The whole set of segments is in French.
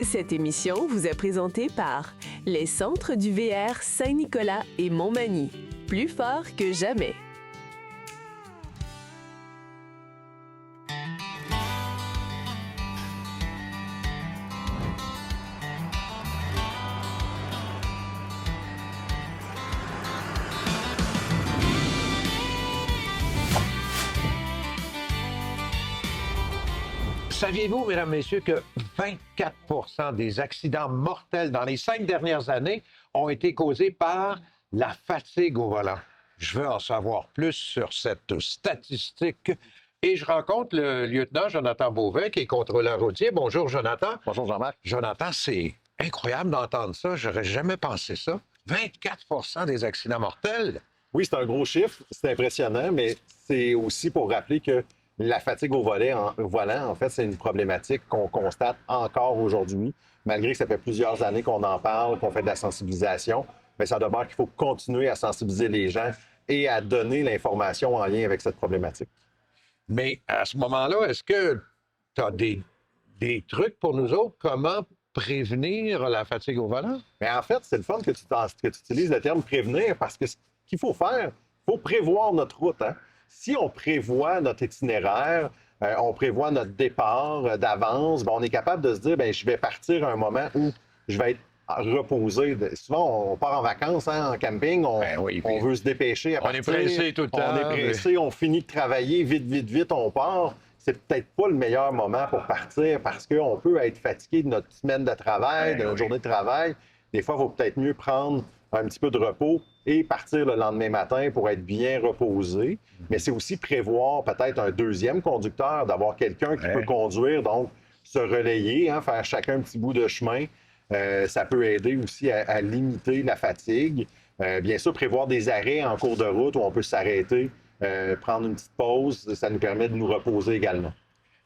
Cette émission vous est présentée par les centres du VR Saint-Nicolas et Montmagny. Plus fort que jamais. Saviez-vous, mesdames, messieurs, que 24 des accidents mortels dans les 5 dernières années ont été causés par la fatigue au volant? Je veux en savoir plus sur cette statistique. Et je rencontre le lieutenant Jonathan Beauvais, qui est contrôleur routier. Bonjour, Jonathan. Bonjour, Jean-Marc. Jonathan, c'est incroyable d'entendre ça. J'aurais jamais pensé ça. 24 des accidents mortels. Oui, c'est un gros chiffre, c'est impressionnant, mais c'est aussi pour rappeler que la fatigue au volant, en fait, c'est une problématique qu'on constate encore aujourd'hui, malgré que ça fait plusieurs années qu'on en parle, qu'on fait de la sensibilisation. Mais ça demeure qu'il faut continuer à sensibiliser les gens et à donner l'information en lien avec cette problématique. Mais à ce moment-là, est-ce que tu as des trucs pour nous autres? Comment prévenir la fatigue au volant? Mais en fait, c'est le fun que tu utilises le terme prévenir parce que ce qu'il faut faire, il faut prévoir notre route. Hein? Si on prévoit notre itinéraire, on prévoit notre départ d'avance, on est capable de se dire, je vais partir à un moment où je vais être reposé. Souvent, on part en vacances, hein, en camping, on veut se dépêcher à partir. On est pressé tout le temps. On est pressé, on finit de travailler, vite, on part. C'est peut-être pas le meilleur moment pour partir parce qu'on peut être fatigué de notre semaine de travail, de notre journée de travail. Des fois, il vaut peut-être mieux prendre un petit peu de repos et partir le lendemain matin pour être bien reposé. Mais c'est aussi prévoir peut-être un deuxième conducteur, d'avoir quelqu'un qui peut conduire, donc se relayer, hein, faire chacun un petit bout de chemin. Ça peut aider aussi à limiter la fatigue. Bien sûr, prévoir des arrêts en cours de route où on peut s'arrêter, prendre une petite pause, ça nous permet de nous reposer également.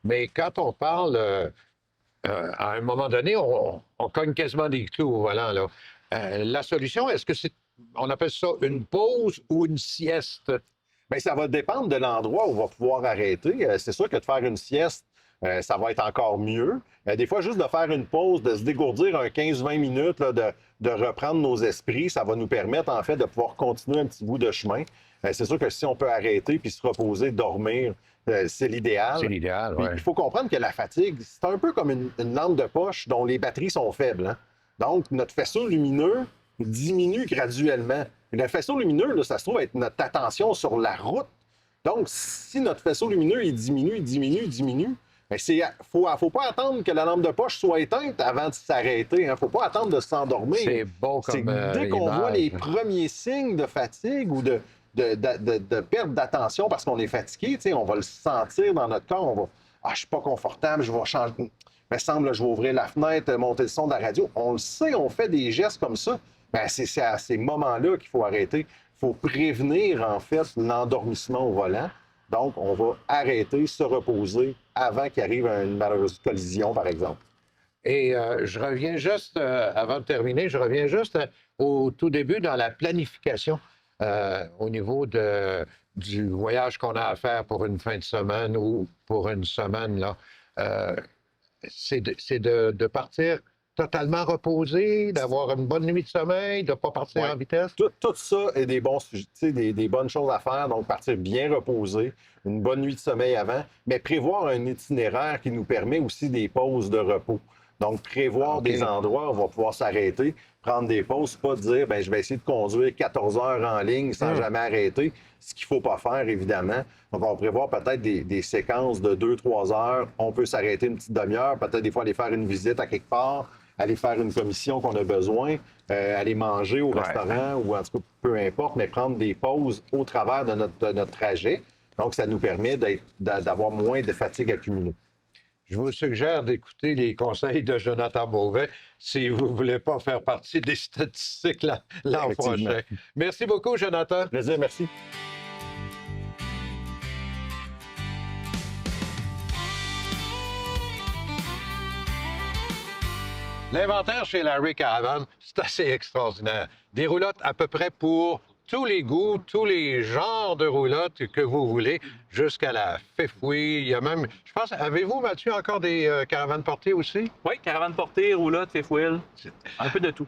Mais quand on parle, à un moment donné, on cogne quasiment des clous au volant, là. La solution, est-ce que on appelle ça une pause ou une sieste? Bien, ça va dépendre de l'endroit où on va pouvoir arrêter. C'est sûr que de faire une sieste, ça va être encore mieux. Des fois, juste de faire une pause, de se dégourdir un 15-20 minutes, là, de reprendre nos esprits, ça va nous permettre, en fait, de pouvoir continuer un petit bout de chemin. C'est sûr que si on peut arrêter puis se reposer, dormir, c'est l'idéal. C'est l'idéal, oui. Il faut comprendre que la fatigue, c'est un peu comme une lampe de poche dont les batteries sont faibles. Hein? Donc, notre faisceau lumineux diminue graduellement. Et le faisceau lumineux, là, ça se trouve être notre attention sur la route. Donc, si notre faisceau lumineux, il diminue, il faut pas attendre que la lampe de poche soit éteinte avant de s'arrêter. Il ne faut pas attendre de s'endormir. C'est bon comme dès qu'on voit les premiers signes de fatigue ou de perte d'attention parce qu'on est fatigué, on va le sentir dans notre corps. On va « Ah, je suis pas confortable, je vais changer. Il me semble, là, je vais ouvrir la fenêtre, monter le son de la radio. » On le sait, on fait des gestes comme ça. C'est à ces moments-là qu'il faut arrêter. Il faut prévenir, en fait, l'endormissement au volant. Donc, on va arrêter, se reposer avant qu'il arrive une malheureuse collision, par exemple. Et je reviens juste, avant de terminer, au tout début dans la planification au niveau du voyage qu'on a à faire pour une fin de semaine ou pour une semaine, là. C'est de partir totalement reposé, d'avoir une bonne nuit de sommeil, de ne pas partir en vitesse? Tout ça est des bonnes choses à faire. Donc, partir bien reposé, une bonne nuit de sommeil avant, mais prévoir un itinéraire qui nous permet aussi des pauses de repos. Donc, prévoir des endroits où on va pouvoir s'arrêter, prendre des pauses, pas dire, je vais essayer de conduire 14 heures en ligne sans jamais arrêter, ce qu'il ne faut pas faire, évidemment. Donc, on va prévoir peut-être des séquences de 2-3 heures. On peut s'arrêter une petite demi-heure, peut-être des fois aller faire une visite à quelque part, aller faire une commission qu'on a besoin, aller manger au restaurant ou en tout cas, peu importe, mais prendre des pauses au travers de notre trajet. Donc, ça nous permet d'avoir moins de fatigue accumulée. Je vous suggère d'écouter les conseils de Jonathan Beauvais si vous ne voulez pas faire partie des statistiques l'an prochain. Merci beaucoup, Jonathan. Plaisir, merci. L'inventaire chez Larry Callahan, c'est assez extraordinaire. Des roulottes à peu près pour tous les goûts, tous les genres de roulottes que vous voulez, jusqu'à la fifouille. Il y a même, je pense, avez-vous, Mathieu, encore des caravanes portées aussi? Oui, caravane portée, roulotte, fifth wheel, un peu de tout.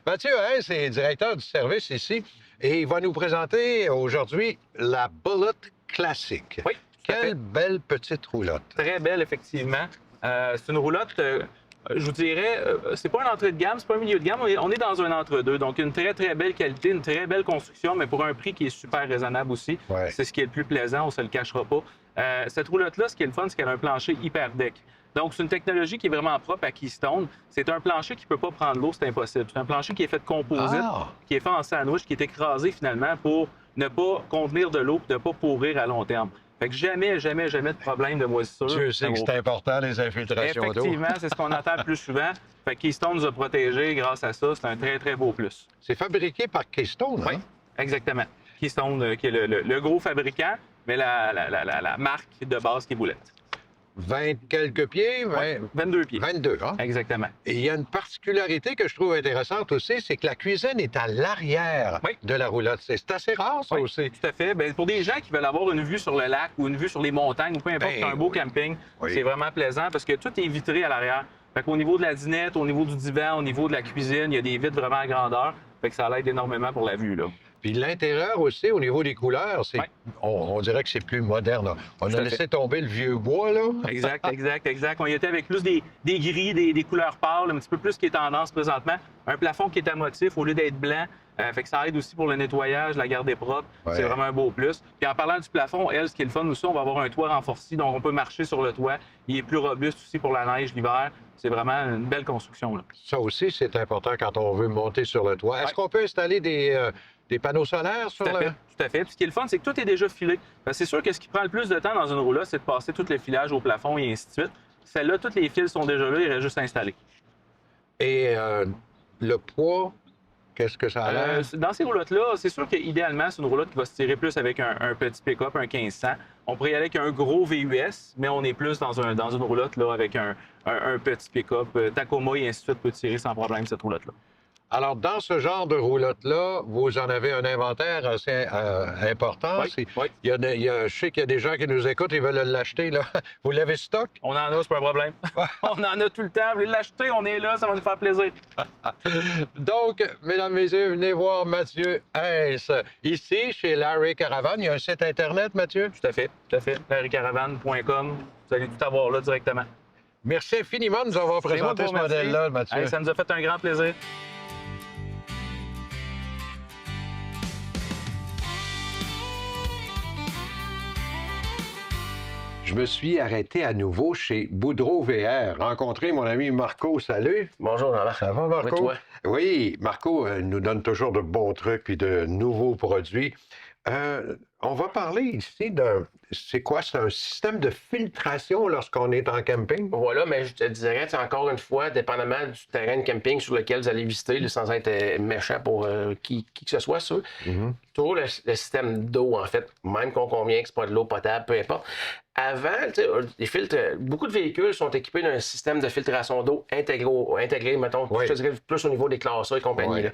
Mathieu Hayes est directeur du service ici et il va nous présenter aujourd'hui la Bullet Classique. Oui, tout à fait. Quelle belle petite roulotte. Très belle, effectivement. C'est une roulotte, je vous dirais, c'est pas un entrée de gamme, c'est pas un milieu de gamme, on est dans un entre-deux. Donc, une très, très belle qualité, une très belle construction, mais pour un prix qui est super raisonnable aussi. Ouais. C'est ce qui est le plus plaisant, on ne se le cachera pas. Cette roulotte-là, ce qui est le fun, c'est qu'elle a un plancher hyper deck. Donc, c'est une technologie qui est vraiment propre à Keystone. C'est un plancher qui ne peut pas prendre l'eau, c'est impossible. C'est un plancher qui est fait de composite, qui est fait en sandwich, qui est écrasé finalement pour ne pas contenir de l'eau et ne pas pourrir à long terme. Fait que jamais, jamais, jamais de problème de moisissure. Dieu sait que c'est important, les infiltrations d'eau. Effectivement, c'est ce qu'on entend le plus souvent. Fait que Keystone nous a protégés grâce à ça. C'est un très, très beau plus. C'est fabriqué par Keystone, Oui, hein? exactement. Keystone, qui est le gros fabricant, mais la marque de base qui est Boulette. 20 quelques pieds, 22 pieds. 22, hein? Exactement. Et il y a une particularité que je trouve intéressante aussi, c'est que la cuisine est à l'arrière Oui. de la roulotte. C'est assez rare, ça Oui, aussi. tout à fait. Bien, pour des gens qui veulent avoir une vue sur le lac ou une vue sur les montagnes ou peu importe, Ben, un beau oui. camping, Oui. c'est vraiment plaisant parce que tout est vitré à l'arrière. Fait qu'au niveau de la dinette, au niveau du divan, au niveau de la cuisine, il y a des vitres vraiment à grandeur. Fait que ça l'aide énormément pour la vue, là. Puis l'intérieur aussi, au niveau des couleurs, c'est, Oui. on dirait que c'est plus moderne. On Tout a à laissé fait. tomber le vieux bois, là. Exact, exact, exact. On y était avec plus des gris, des couleurs pâles, un petit peu plus qui est tendance présentement. Un plafond qui est à motif au lieu d'être blanc. Fait que ça aide aussi pour le nettoyage, la garder propre. Ouais. C'est vraiment un beau plus. Puis en parlant du plafond, ce qui est le fun aussi, on va avoir un toit renforcé, donc on peut marcher sur le toit. Il est plus robuste aussi pour la neige l'hiver. C'est vraiment une belle construction, là. Ça aussi, c'est important quand on veut monter sur le toit. Est-ce Ouais. qu'on peut installer des panneaux solaires sur Tout à le... fait, tout à fait. Puis ce qui est le fun, c'est que tout est déjà filé. Parce que c'est sûr que ce qui prend le plus de temps dans une roulotte, c'est de passer tout le filage au plafond et ainsi de suite. Celle-là, tous les fils sont déjà là, il reste juste à installer. Et le poids, qu'est-ce que ça a l'air? Dans ces roulottes-là, c'est sûr qu'idéalement, c'est une roulotte qui va se tirer plus avec un petit pick-up, un 1500. On pourrait y aller avec un gros VUS, mais on est plus dans une roulotte là, avec un petit pick-up. Tacoma et ainsi de suite peut tirer sans problème cette roulotte-là. Alors, dans ce genre de roulotte-là, vous en avez un inventaire assez important. Oui, C'est- oui. je sais qu'il y a des gens qui nous écoutent, ils veulent l'acheter, là. Vous l'avez stock? On en a, c'est pas un problème. On en a tout le temps. Vous voulez l'acheter, on est là, ça va nous faire plaisir. Donc, mesdames, messieurs, venez voir Mathieu Hess. Ici, chez Larry Caravan, il y a un site Internet, Mathieu. Tout à fait, tout à fait. larrycaravan.com, vous allez tout avoir là directement. Merci infiniment de nous avoir C'est moi présenté qui ce vous remercie. modèle-là, Mathieu. Hey, ça nous a fait un grand plaisir. Je me suis arrêté à nouveau chez Boudreau VR, rencontrer mon ami Marco. Salut. Bonjour, Jean-Marc. Ça va, Marco? Oui, toi? Oui, Marco nous donne toujours de bons trucs puis de nouveaux produits. On va parler ici d'un... C'est quoi? C'est un système de filtration lorsqu'on est en camping? Voilà, mais je te dirais, tu sais, encore une fois, dépendamment du terrain de camping sur lequel vous allez visiter, là, sans être méchant pour qui que ce soit, ça, toujours le système d'eau, en fait, même qu'on convient que ce n'est pas de l'eau potable, peu importe. Avant, tu sais, les filtres, beaucoup de véhicules sont équipés d'un système de filtration d'eau intégré, mettons, Oui. je te dirais plus au niveau des classeurs et compagnie. Oui. Là.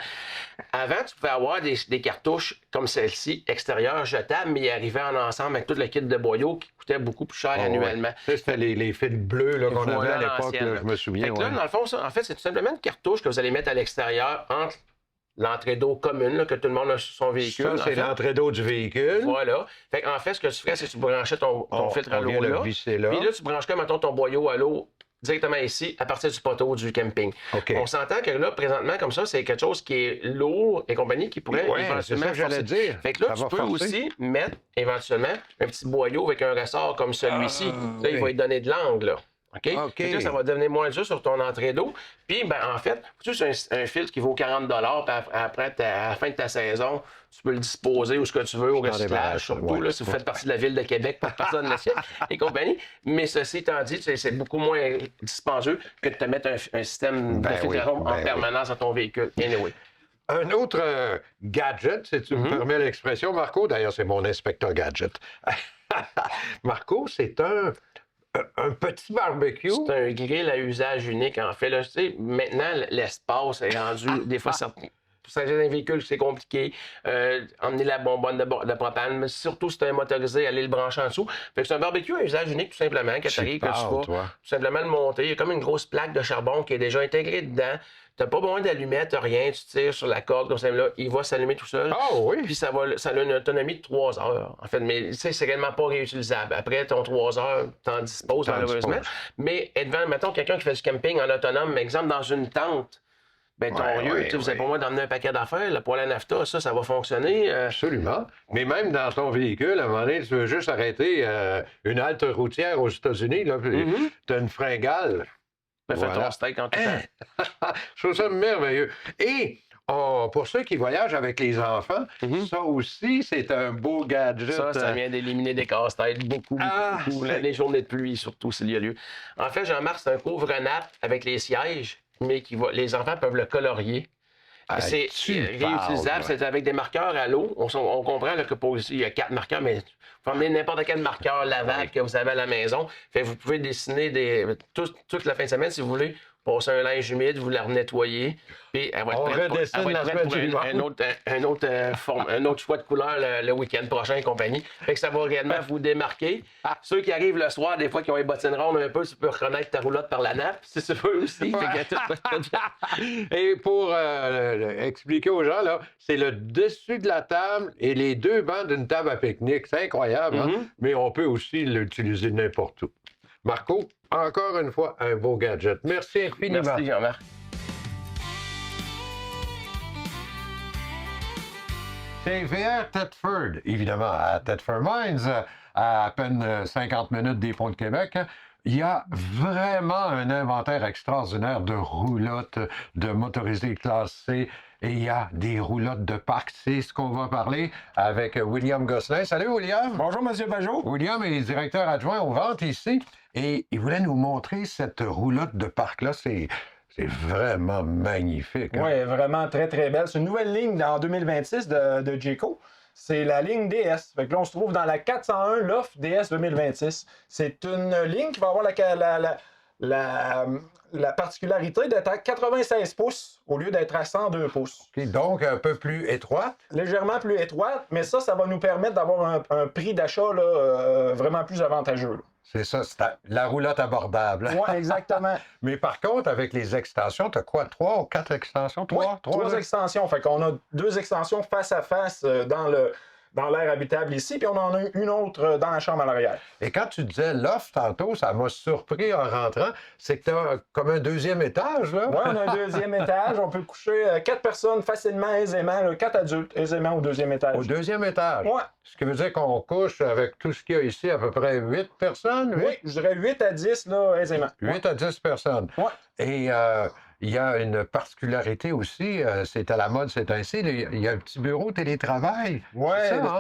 Avant, tu pouvais avoir des cartouches comme celle-ci, extérieures, jetables, mais ils arrivaient en ensemble avec tout le kit de boyaux qui coûtait beaucoup plus cher Ah, annuellement. ouais. Ça, c'était les fils bleus là, qu'on Voilà, avait à l'époque, l'ancienne. là, je me souviens. Fait que là, ouais. dans le fond, ça, en fait, c'est tout simplement une cartouche que vous allez mettre à l'extérieur entre l'entrée d'eau commune là, que tout le monde a sur son véhicule. Ça, en c'est fait. l'entrée d'eau du véhicule. Voilà. Fait qu'en fait, ce que tu ferais, c'est que tu branchais ton filtre à on l'eau vient le là. visser là. Puis là, tu brancherais, mettons, ton boyau à l'eau directement ici, à partir du poteau du camping. OK. On s'entend que là, présentement, comme ça, c'est quelque chose qui est lourd et compagnie qui pourrait Ouais, c'est éventuellement ça que j'allais forcer. dire. Fait que là, Ça tu va peux forcer. aussi mettre éventuellement un petit boyau avec un ressort comme celui-ci. Là, il oui. va lui donner de l'angle, là. OK? OK. Fait que là, ça va devenir moins dur sur ton entrée d'eau. Puis, ben, en fait, tu sais, c'est un filtre qui vaut 40 puis après, à la fin de ta saison, tu peux le disposer où ce que tu veux, au débarrasse, recyclage, surtout ouais. là, si vous faites partie de la ville de Québec, pas personne ne sait, et compagnie. Mais ceci étant dit, c'est beaucoup moins dispendieux que de te mettre un système Ben de filtration oui, ben en permanence dans ton véhicule. Anyway. Un autre gadget, si tu me permets l'expression, Marco, d'ailleurs, c'est mon inspecteur gadget. Marco, c'est un petit barbecue. C'est un grill à usage unique, en fait. Là, tu sais, maintenant, l'espace est rendu des fois certain. pour s'agir d'un véhicule, c'est compliqué. Emmener la bonbonne de propane, mais surtout si c'est un motorisé, aller le brancher en dessous. Fait que c'est un barbecue à usage unique, tout simplement, quand tu arrives, que tu vas tout simplement le monter. Il y a comme une grosse plaque de charbon qui est déjà intégrée dedans. T'as pas besoin d'allumettes, rien, tu tires sur la corde comme ça, là, il va s'allumer tout seul. Ah oui! Puis ça a une autonomie de 3 heures, en fait. Mais tu sais, c'est réellement pas réutilisable. Après, ton 3 heures, t'en disposes, malheureusement. Mais devant, mettons, quelqu'un qui fait du camping en autonome, exemple, dans une tente, ben ton lieu, vous avez pas moins d'emmener un paquet d'affaires, le poêle à nafta, ça va fonctionner. Absolument. Mais même dans ton véhicule, à un moment donné, tu veux juste arrêter une halte routière aux États-Unis, là, puis t'as une fringale. Ben, fais ton steak en tout temps. Je trouve ça merveilleux. Et pour ceux qui voyagent avec les enfants, ça aussi, c'est un beau gadget. Ça vient d'éliminer des casse-têtes, beaucoup. Les journées de pluie, surtout, s'il y a lieu. En fait, Jean-Marc, c'est un couvre-nappe avec les sièges, mais les enfants peuvent le colorier. C'est réutilisable, c'est avec des marqueurs à l'eau. On comprend là, que il y a 4 marqueurs, mais vous pouvez emmener n'importe quel marqueur lavable que vous avez à la maison. Fait que vous pouvez dessiner toute la fin de semaine, si vous voulez, passer un linge humide, vous la renettoyer. Puis elle va être prête pour un autre choix de couleur le week-end prochain et compagnie. Fait que ça va réellement vous démarquer. Ceux qui arrivent le soir, des fois, qui ont les bottines rondes un peu, tu peux reconnaître ta roulotte par la nappe, si tu veux aussi. Et pour expliquer aux gens, là, c'est le dessus de la table et les 2 bancs d'une table à pique-nique. C'est incroyable, hein? Mais on peut aussi l'utiliser n'importe où. Marco, encore une fois, un beau gadget. Merci infiniment. Merci, Jean-Marc. C'est VR Thetford, évidemment, à Thetford Mines, à peine 50 minutes des ponts de Québec. Il y a vraiment un inventaire extraordinaire de roulottes, de motorisés classés. Et il y a des roulottes de parc. C'est ce qu'on va parler avec William Gosselin. Salut, William. Bonjour, M. Pajot. William est directeur adjoint aux ventes ici. Et il voulait nous montrer cette roulotte de parc-là. C'est vraiment magnifique. Hein? Oui, vraiment très, très belle. C'est une nouvelle ligne en 2026 de Jayco. C'est la ligne DS. Fait que là, on se trouve dans la 401 Loft DS 2026. C'est une ligne qui va avoir la particularité d'être à 96 pouces au lieu d'être à 102 pouces. Okay, donc un peu plus étroite. Légèrement plus étroite, mais ça va nous permettre d'avoir un prix d'achat vraiment plus avantageux. Là. C'est ça, c'est la roulotte abordable. Oui, exactement. Mais par contre, avec les extensions, tu as quoi, 3 ou 4 extensions? 3 extensions. Fait qu'on a 2 extensions face à face dans l'air habitable ici, puis on en a une autre dans la chambre à l'arrière. Et quand tu disais loft tantôt, ça m'a surpris en rentrant, c'est que tu as comme un 2e étage, là? Oui, on a un 2e étage. On peut coucher 4 personnes facilement, aisément, 4 adultes aisément au 2e étage. Au 2e étage? Oui. Ce qui veut dire qu'on couche avec tout ce qu'il y a ici, à peu près 8 personnes? 8? Oui, je dirais 8 à 10, là, aisément. 8 à 10 personnes. Oui. Et il y a une particularité aussi, c'est à la mode, c'est ainsi, il y a un petit bureau télétravail. Oui,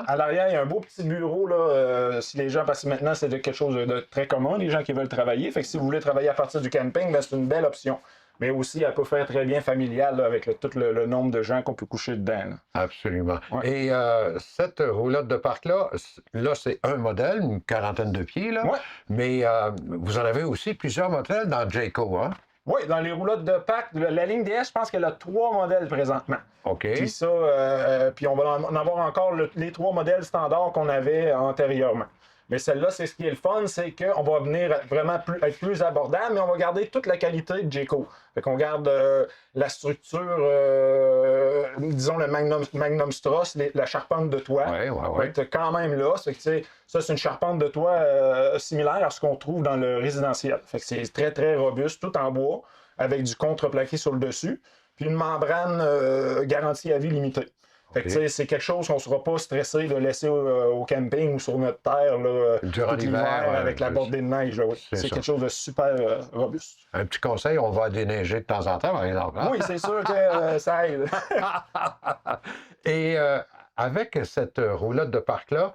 à l'arrière, il y a un beau petit bureau, là, si les gens, parce que maintenant, c'est quelque chose de très commun, les gens qui veulent travailler. Fait que si vous voulez travailler à partir du camping, ben, c'est une belle option. Mais aussi, elle peut faire très bien familiale là, avec tout le nombre de gens qu'on peut coucher dedans. Là. Absolument. Ouais. Et cette roulotte de parc-là, c'est un modèle, une 40aine de pieds, là. Ouais. Mais vous en avez aussi plusieurs modèles dans Jayco, hein? Oui, dans les roulottes de parc, la ligne DS, je pense qu'elle a 3 modèles présentement. OK. Puis ça, puis on va en avoir encore les 3 modèles standards qu'on avait antérieurement. Mais celle-là, c'est ce qui est le fun, c'est qu'on va venir vraiment être plus abordable, mais on va garder toute la qualité de Jayco. Fait qu'on garde la structure, disons le Magnum Strass, la charpente de toit. Oui. Fait que quand même là, ça c'est une charpente de toit similaire à ce qu'on trouve dans le résidentiel. Fait que c'est très, très robuste, tout en bois, avec du contreplaqué sur le dessus, puis une membrane garantie à vie limitée. Fait que, c'est quelque chose qu'on ne sera pas stressé de laisser au camping ou sur notre terre là, durant l'hiver avec la bordée de neige. Là, oui. C'est quelque chose de super robuste. Un petit conseil, on va déneiger de temps en temps, par exemple. Hein? Oui, c'est sûr que ça aide. Et avec cette roulotte de parc-là,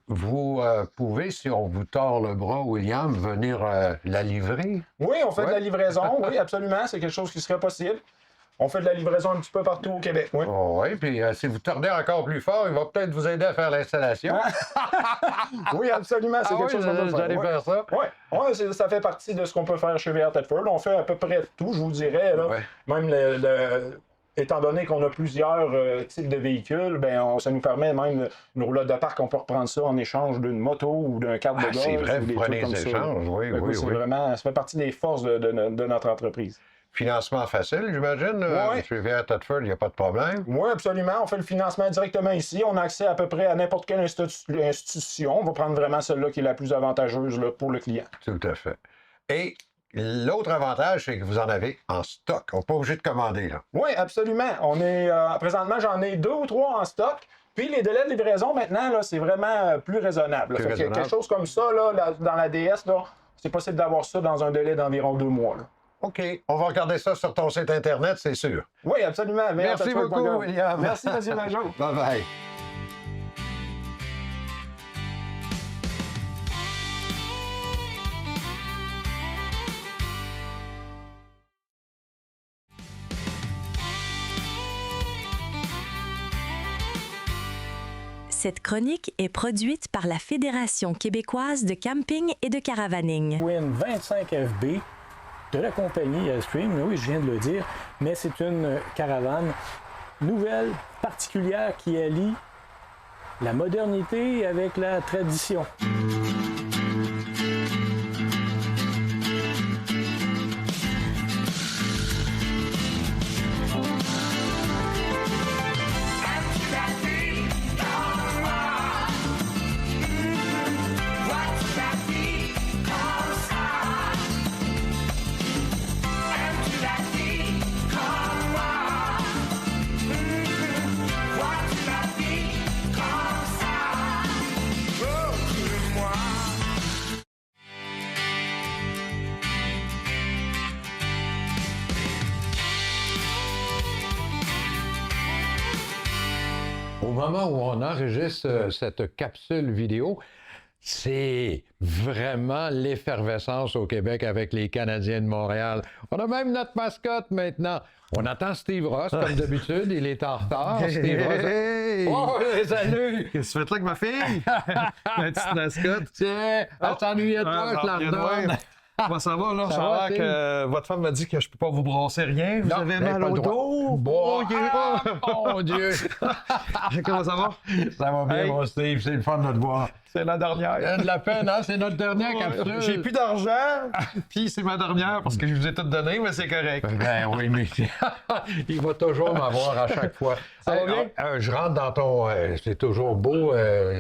vous pouvez, si on vous tord le bras, William, venir la livrer? Oui, on fait de la livraison, oui, absolument. C'est quelque chose qui serait possible. On fait de la livraison un petit peu partout au Québec, oui. Oh, oui, puis si vous tordez encore plus fort, il va peut-être vous aider à faire l'installation. Oui, absolument, c'est quelque chose qu'on peut vous allez faire ça? Oui, ça fait partie de ce qu'on peut faire chez VR Thetford. On fait à peu près tout, je vous dirais. Là. Même étant donné qu'on a plusieurs types de véhicules, ben, ça nous permet même une roulotte de parc, on peut reprendre ça en échange d'une moto ou d'un cadre de golf. C'est vrai, ou des vous prenez trucs des comme ça. échanges, oui, Fait que oui, c'est oui. vraiment, ça fait partie des forces de notre entreprise. Financement facile, j'imagine. Ouais. Chez VR Thetford, il n'y a pas de problème. Oui, absolument. On fait le financement directement ici. On a accès à peu près à n'importe quelle institution. On va prendre vraiment celle-là qui est la plus avantageuse là, pour le client. Tout à fait. Et l'autre avantage, c'est que vous en avez en stock. On n'est pas obligé de commander, là. Oui, absolument. On est présentement, j'en ai 2 ou 3 en stock. Puis les délais de livraison maintenant, là, c'est vraiment plus raisonnable. Plus Fait que raisonnable. quelque chose comme ça, là, dans la DS, là, c'est possible d'avoir ça dans un délai d'environ 2 mois. Là. OK. On va regarder ça sur ton site Internet, c'est sûr. Oui, absolument. Merci beaucoup, William. Merci, M. Major. Bye-bye. Cette chronique est produite par la Fédération québécoise de camping et de caravaning. Win 25 FB de la compagnie Airstream, oui, je viens de le dire, mais c'est une caravane nouvelle, particulière, qui allie la modernité avec la tradition. Au moment où on enregistre cette capsule vidéo, c'est vraiment l'effervescence au Québec avec les Canadiens de Montréal. On a même notre mascotte maintenant. On attend Steve Ross, comme d'habitude. Il est en retard. Steve Ross. Oh, salut! Qu'est-ce que tu fais là avec ma fille? La petite mascotte. Tiens, elle s'ennuyait de toi, je la redonne. Comment ça va, là? Ça Ça va, a l'air que votre femme m'a dit que je peux pas vous brasser rien. Vous Non, avez vous avez mal pas au le droit. dos. Bon, OK. mon Dieu! Comment ça va? Ça va bien, Hey. mon Steve. C'est le fun de te voir. C'est la Il y a dernière. de la peine, hein? C'est notre dernière capsule. J'ai plus d'argent, puis c'est ma dernière parce que je vous ai tout donné, mais c'est correct. Ben oui, mais il va toujours m'avoir à chaque fois. Ça va bien? Je rentre dans ton... c'est toujours beau,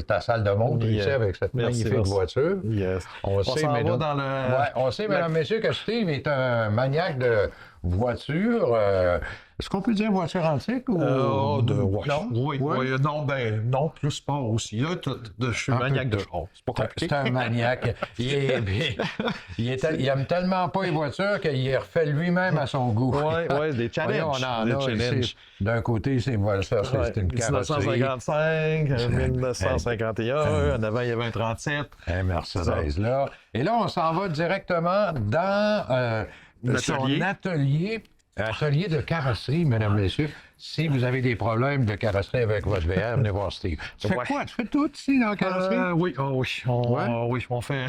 ta salle de montre ici avec cette Merci, magnifique merci. voiture. Yes. On s'en sait, va mesdames- dans le... Ouais, on sait, mesdames, messieurs, que Steve est un maniaque de voitures. Est-ce qu'on peut dire voiture antique ou... ouais. Non? Oui, Ouais. oui, non, plus sport aussi. Là, je suis Un maniaque peu de de- sport. C'est pas compliqué. C'est un maniaque. Il aime tellement pas les voitures qu'il les refait lui-même à son goût. Oui, des Voyons, challenges. on en Des a challenges. ici. D'un côté, c'est c'est une carrosserie. 1955, 1951, en avant, il y avait un 37. Un Mercedes, là. Et là, on s'en va directement dans son atelier de carrosserie, mesdames, messieurs. Si vous avez des problèmes de carrosserie avec votre VR, venez voir Steve. Tu fais Ouais. quoi? Tu fais tout ici dans la carrosserie? Oui, oui, on fait,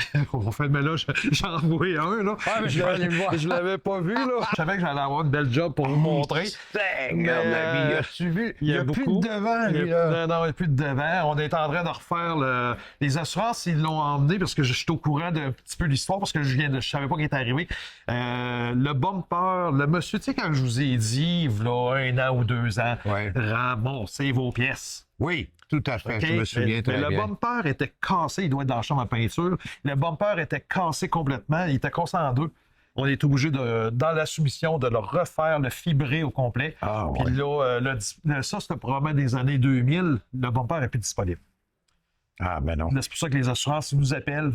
mais là, j'en vois un, là. mais je vais aller le voir. Je l'avais pas vu, là. Je savais que j'allais avoir une belle job pour vous montrer. Seigneur, mais as-tu vu? Il n'y a plus beaucoup. de devant, Il y a lui, là. Non, il n'y a plus de devant. On est en train de refaire les assurances, ils l'ont emmené parce que je suis au courant d'un petit peu l'histoire parce que je savais pas qu'il était arrivé. Le bumper, le monsieur, tu sais, quand je vous ai dit, il y a 1 an ou 2 ans, Ouais. ramassez vos pièces. Oui, tout à fait. OK? Je me souviens Mais très le bien. bumper était cassé, il doit être dans la chambre à peinture. Le bumper était cassé complètement, il était cassé en deux. On est obligé, dans la soumission, de le refaire, le fibrer au complet. Ah, Puis ouais. là, ça, c'était probablement des années 2000. Le bumper n'est plus disponible. Ah, ben non. Là, c'est pour ça que les assurances nous appellent.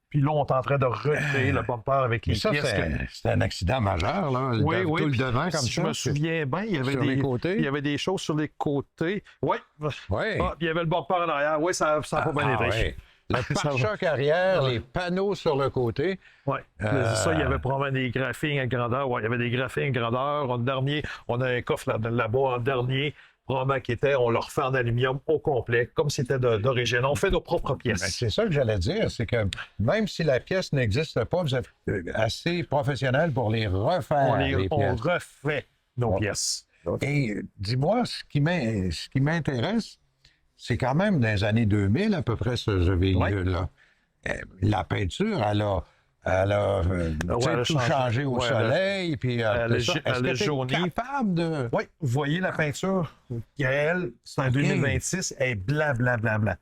Puis là, on est en train de recréer le bumper avec les Mais ça, pièces. c'est un accident majeur, là. Oui, oui. Tout le Puis, devant, comme si ça. je me souviens bien, il y avait Sur les côtés. il y avait des choses sur les côtés. Oui. Oui. Ah, puis il y avait le bumper en arrière. Oui, ça n'a pas bien été. ouais. Le Ça va. pare-choc arrière, Ouais. les panneaux sur le côté. Oui. Ça, il y avait probablement des graphings à grandeur. Oui, il y avait des graphings à grandeur. On a un coffre là-bas en dernier. Probablement qui était, on le refait en aluminium au complet, comme c'était d'origine. On fait nos propres Ben, pièces. c'est ça que j'allais dire, c'est que même si la pièce n'existe pas, vous êtes assez professionnel pour les refaire, les On pièces. refait nos Ouais. pièces. Et dis-moi, ce qui m'intéresse, c'est quand même dans les années 2000, à peu près, ce véhicule-là. La peinture, elle a tout changé au soleil, puis est-ce que tu es capable de... Oui, vous voyez la peinture, elle, c'est en 2026, elle est blanc, blanc, blanc, blanc.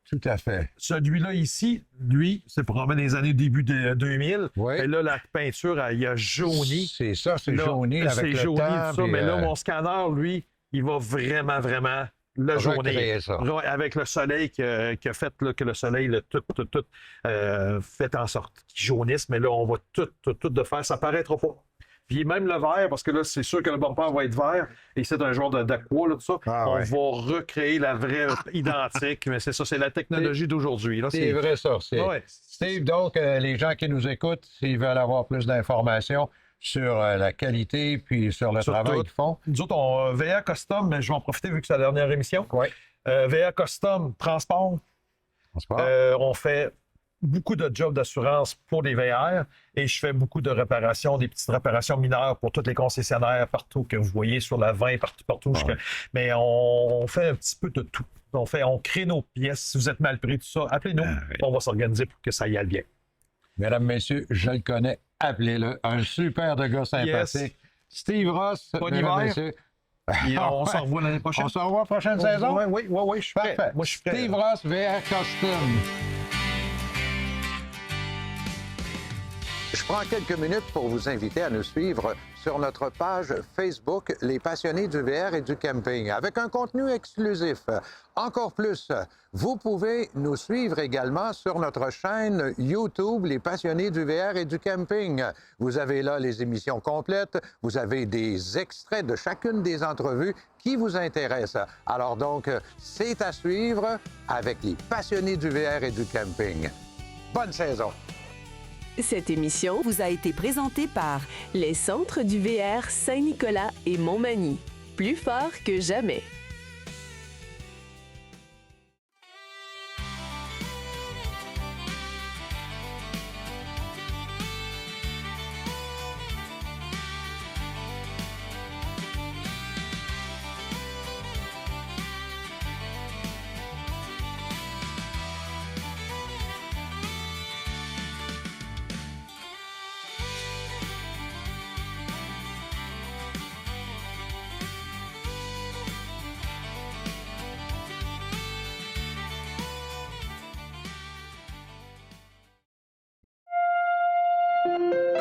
Tout à fait. Celui-là ici, lui, c'est probablement des années début de 2000. Oui. Et là, la peinture, elle a jauni. C'est ça, c'est Là, jauni avec c'est le jauni, temps. tout ça. Mais là, mon scanner, lui, il va vraiment, vraiment le jaunir. Ça. Avec le soleil qui a fait là, que le soleil l'a tout fait en sorte qu'il jaunisse. Mais là, on va tout de faire. Ça paraîtra pas. Puis même le vert, parce que là, c'est sûr que le bumper va être vert. Et c'est un genre d'aqua, là, tout ça. On va recréer la vraie identique. Mais c'est ça, c'est la technologie d'aujourd'hui. Là, c'est vrai, ça. Ouais. Steve, donc, les gens qui nous écoutent, s'ils veulent avoir plus d'informations sur la qualité puis sur le travail qu'ils font. Nous autres, on VA Custom, mais je vais en profiter vu que c'est la dernière émission. Oui. VA Custom, transport. On fait beaucoup de jobs d'assurance pour les VR et je fais beaucoup de réparations, des petites réparations mineures pour tous les concessionnaires partout que vous voyez sur la 20, partout. Mais on fait un petit peu de tout. On crée nos pièces. Si vous êtes mal pris, tout ça, appelez-nous. On va s'organiser pour que ça y aille bien. Mesdames, messieurs, je le connais. Appelez-le. Un super de gars sympathique. Steve Ross. Bon hiver. Et on s'en revoit l'année prochaine. On s'en revoit la prochaine saison? Oui, je suis prêt. Parfait. Moi, je suis prêt. Steve Ross, VR Custom. Je prends quelques minutes pour vous inviter à nous suivre sur notre page Facebook Les Passionnés du VR et du Camping, avec un contenu exclusif. Encore plus, vous pouvez nous suivre également sur notre chaîne YouTube Les Passionnés du VR et du Camping. Vous avez là les émissions complètes, vous avez des extraits de chacune des entrevues qui vous intéressent. Alors donc, c'est à suivre avec Les Passionnés du VR et du Camping. Bonne saison! Cette émission vous a été présentée par les Centres du VR Saint-Nicolas et Montmagny. Plus fort que jamais. Thank you.